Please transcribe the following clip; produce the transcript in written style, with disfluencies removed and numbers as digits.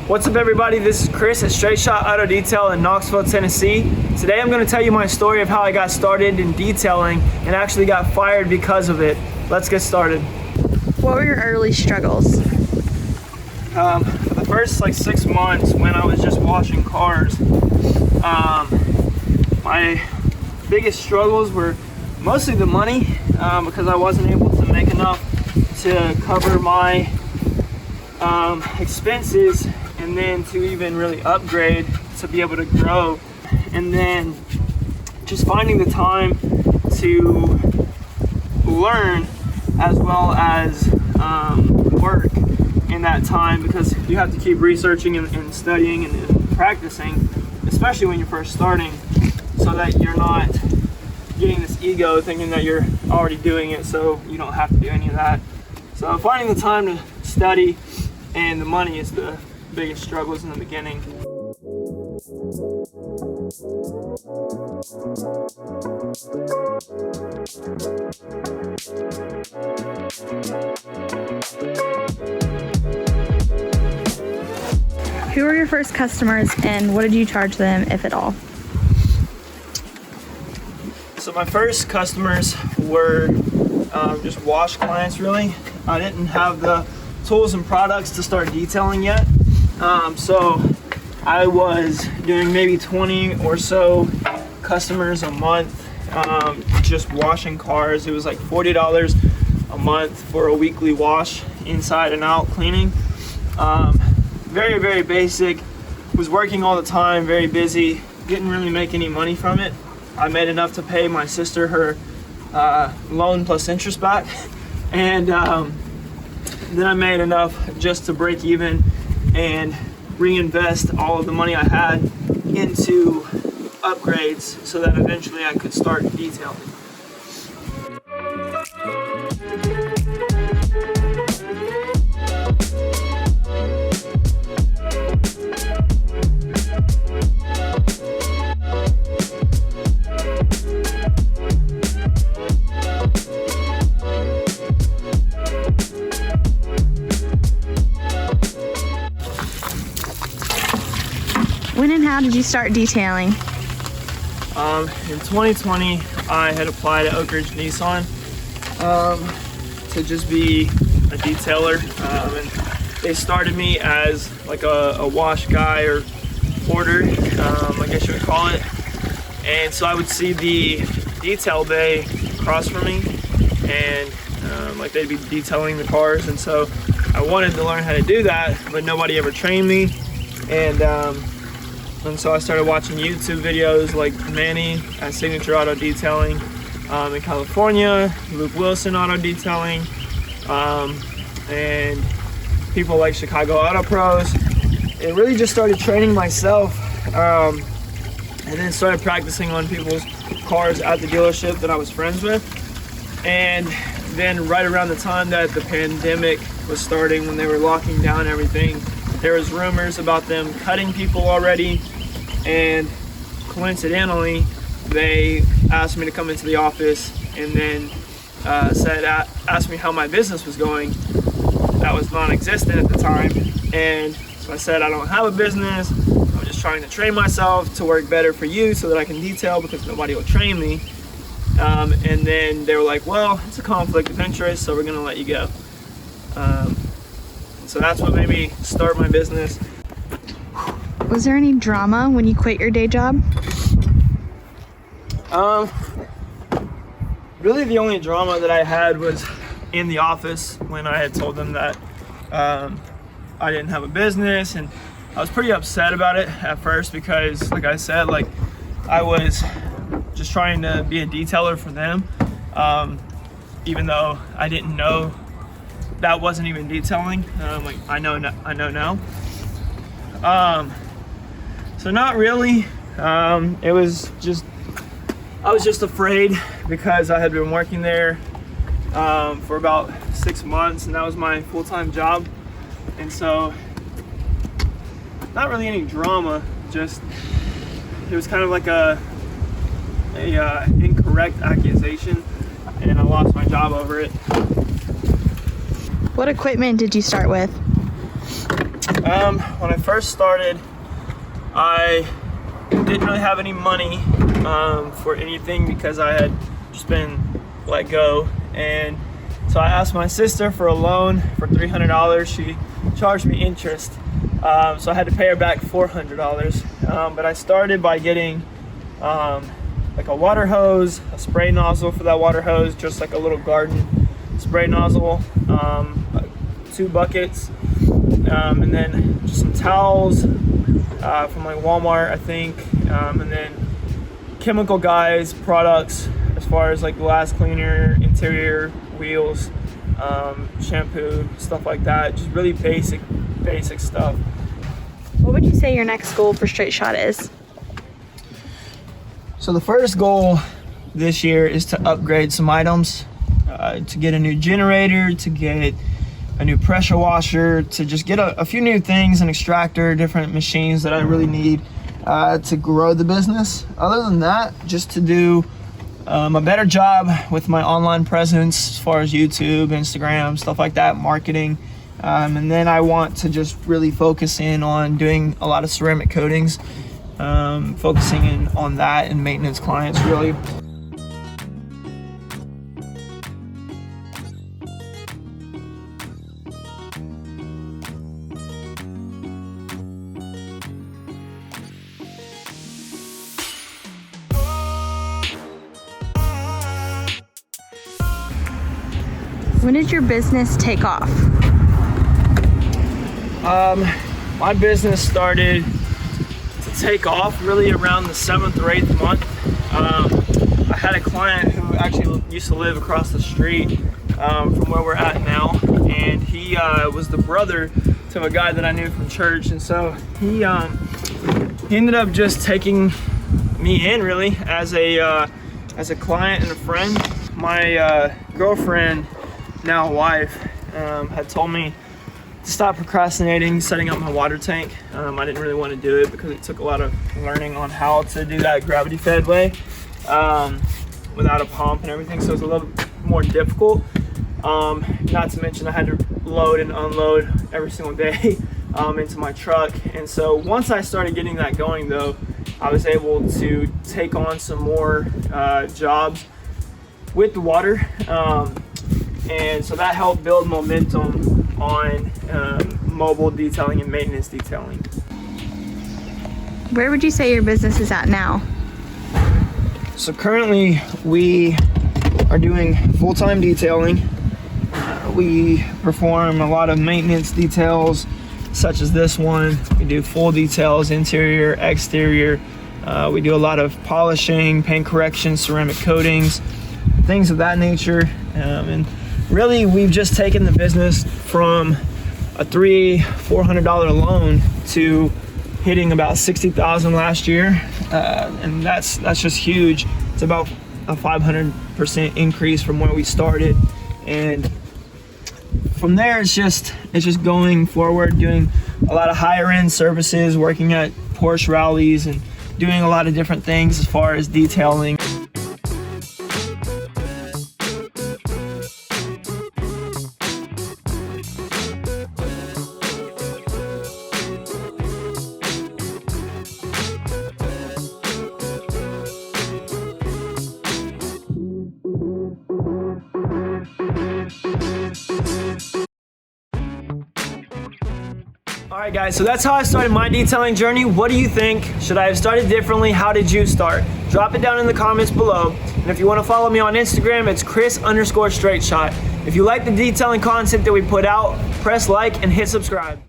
What's up everybody, this is Chris at Straight Shot Auto Detail in Knoxville, Tennessee. Today I'm going to tell you my story of how I got started in detailing and actually got fired because of it. Let's get started. What were your early struggles? For the first 6 months when I was just washing cars, my biggest struggles were mostly the money because I wasn't able to make enough to cover my expenses and then to even really upgrade to be able to grow, and then just finding the time to learn as well as work in that time, because you have to keep researching and studying and practicing, especially when you're first starting, so that you're not getting this ego thinking that you're already doing it so you don't have to do any of that. So finding the time to study and the money is the biggest struggles in the beginning. Who were your first customers and what did you charge them, if at all? So my first customers were just wash clients, really. I didn't have the tools and products to start detailing yet. So I was doing maybe 20 or so customers a month, just washing cars. It was like $40 a month for a weekly wash, inside and out cleaning. Very, very basic. Was working all the time, very busy. Didn't really make any money from it. I made enough to pay my sister her loan plus interest back, and then I made enough just to break even and reinvest all of the money I had into upgrades so that eventually I could start detailing. When and how did you start detailing? In 2020, I had applied at Oak Ridge Nissan to just be a detailer, and they started me as like a wash guy or porter, I guess you would call it. And so I would see the detail bay across from me, and like they'd be detailing the cars, and so I wanted to learn how to do that, but nobody ever trained me. And so I started watching YouTube videos like Manny at Signature Auto Detailing in California, Luke Wilson Auto Detailing, and people like Chicago Auto Pros. And really just started training myself, and then started practicing on people's cars at the dealership that I was friends with. And then right around the time that the pandemic was starting, when they were locking down everything, there was rumors about them cutting people already, and coincidentally, they asked me to come into the office and then asked me how my business was going. That was non-existent at the time, and so I said, I don't have a business. I'm just trying to train myself to work better for you so that I can detail, because nobody will train me. And then they were like, well, it's a conflict of interest, so we're gonna let you go. So that's what made me start my business. Was there any drama when you quit your day job? Really the only drama that I had was in the office when I had told them that I didn't have a business, and I was pretty upset about it at first because, like I said, I was just trying to be a detailer for them, even though I didn't know that wasn't even detailing. I know now. So not really. It was just, I was just afraid because I had been working there for about 6 months, and that was my full-time job. And so not really any drama, just it was kind of like a incorrect accusation, and I lost my job over it. What equipment did you start with? When I first started, I didn't really have any money for anything because I had just been let go. And so I asked my sister for a loan for $300. She charged me interest. So I had to pay her back $400. But I started by getting like a water hose, a spray nozzle for that water hose, just like a little garden spray nozzle, 2 buckets, and then just some towels from like Walmart, I think, and then Chemical Guys products as far as like glass cleaner, interior wheels, shampoo, stuff like that. Just really basic stuff. What would you say your next goal for Straight Shot is? So the first goal this year is to upgrade some items, to get a new generator, to get a new pressure washer, to just get a few new things, an extractor, different machines that I really need to grow the business. Other than that, just to do a better job with my online presence as far as YouTube, Instagram, stuff like that, marketing. And then I want to just really focus in on doing a lot of ceramic coatings, focusing in on that and maintenance clients really. When did your business take off? My business started to take off really around the 7th or 8th month. I had a client who actually used to live across the street from where we're at now, and he was the brother to a guy that I knew from church, and so he ended up just taking me in really as a client and a friend. My girlfriend, now wife, had told me to stop procrastinating setting up my water tank. I didn't really want to do it because it took a lot of learning on how to do that gravity fed way without a pump and everything, so it was a little more difficult. Not to mention I had to load and unload every single day into my truck. And so once I started getting that going though, I was able to take on some more jobs with the water. And so that helped build momentum on mobile detailing and maintenance detailing. Where would you say your business is at now? So currently we are doing full-time detailing. We perform a lot of maintenance details such as this one. We do full details, interior, exterior. We do a lot of polishing, paint correction, ceramic coatings, things of that nature. And really, we've just taken the business from a $400 loan to hitting about $60,000 last year, and that's just huge. It's about a 500% increase from where we started, and from there it's just going forward, doing a lot of higher end services, working at Porsche rallies, and doing a lot of different things as far as detailing. Alright guys, so that's how I started my detailing journey. What do you think? Should I have started differently? How did you start? Drop it down in the comments below. And if you want to follow me on Instagram, it's Chris_StraightShot. If you like the detailing content that we put out, press like and hit subscribe.